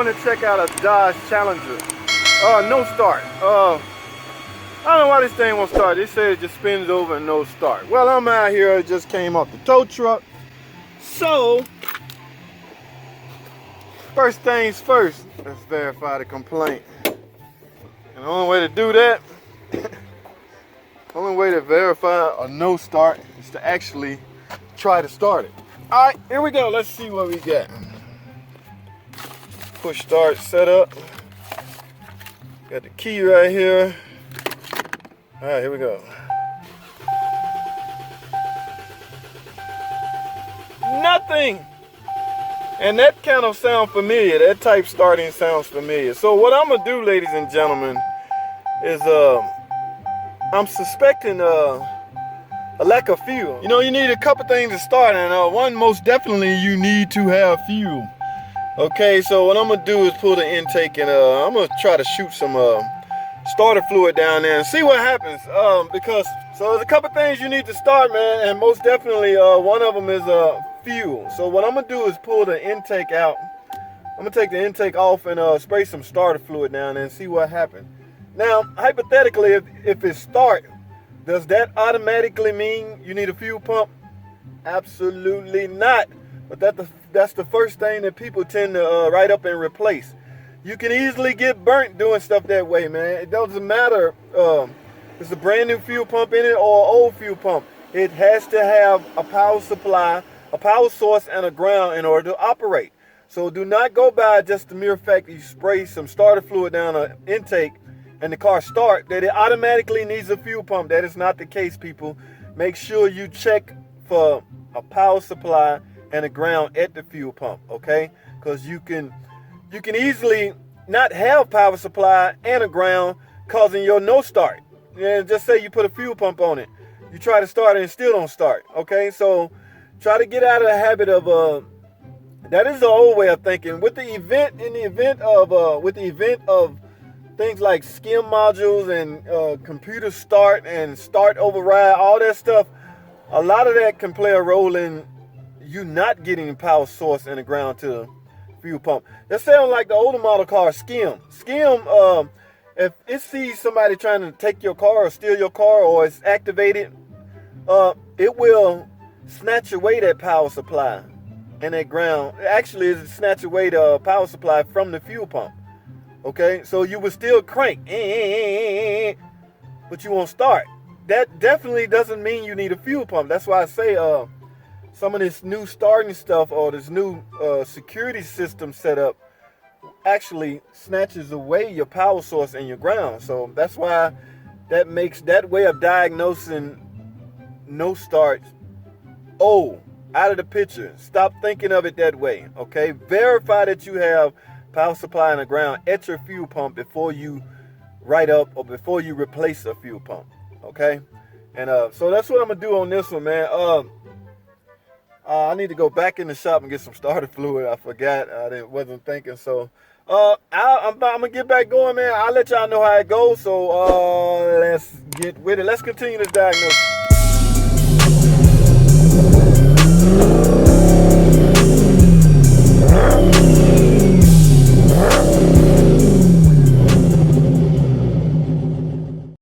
going to check out a Dodge Challenger. No start. I don't know why this thing won't start. It says it just spins over and no start. Well, I'm out here. It just came off the tow truck. So, first things first, let's verify the complaint. And the only way to do that, only way to verify a no start is to actually try to start it. All right, here we go. Let's see what we got. Push start setup. Got the key right here. All right, here we go. Nothing. And that kind of sounds familiar. That type starting sounds familiar. So what I'm gonna do, ladies and gentlemen, is I'm suspecting a lack of fuel. You know, you need a couple things to start, and one, most definitely, you need to have fuel. Okay, so what I'm gonna do is pull the intake, and I'm gonna try to shoot some starter fluid down there and see what happens. Because so there's a couple things you need to start, man, and most definitely one of them is fuel. So what I'm gonna do is pull the intake out. I'm gonna take the intake off and spray some starter fluid down there and see what happens. Now, hypothetically, if it start, does that automatically mean you need a fuel pump? Absolutely not. But that's the first thing that people tend to write up and replace. You can easily get burnt doing stuff that way, man. It doesn't matter if it's a brand new fuel pump in it or an old fuel pump. It has to have a power supply, a power source, and a ground in order to operate. So do not go by just the mere fact that you spray some starter fluid down an intake and the car start, that it automatically needs a fuel pump. That is not the case, people. Make sure you check for a power supply and a ground at the fuel pump, okay? Because you can easily not have power supply and a ground, causing your no start. And just say you put a fuel pump on it, you try to start it and still don't start, okay? So try to get out of the habit of that is the old way of thinking. With the event of things like skim modules and computer start and start override, all that stuff, a lot of that can play a role in you not getting power source and the ground to the fuel pump. That sounds like the older model car, skim. Skim, if it sees somebody trying to take your car or steal your car, or it's activated, it will snatch away that power supply and that ground. Actually, it snatch away the power supply from the fuel pump. Okay, so you will still crank, but you won't start. That definitely doesn't mean you need a fuel pump. That's why I say some of this new starting stuff or this new security system setup actually snatches away your power source and your ground. So that's why that makes that way of diagnosing no starts out of the picture. Stop thinking of it that way, okay? Verify that you have power supply and a ground at your fuel pump before you write up or before you replace a fuel pump, okay? And so that's what I'm gonna do on this one, man. I need to go back in the shop and get some starter fluid. I forgot. I wasn't thinking. So I'm gonna get back going, man. I'll let y'all know how it goes. So let's get with it. Let's continue the diagnosis.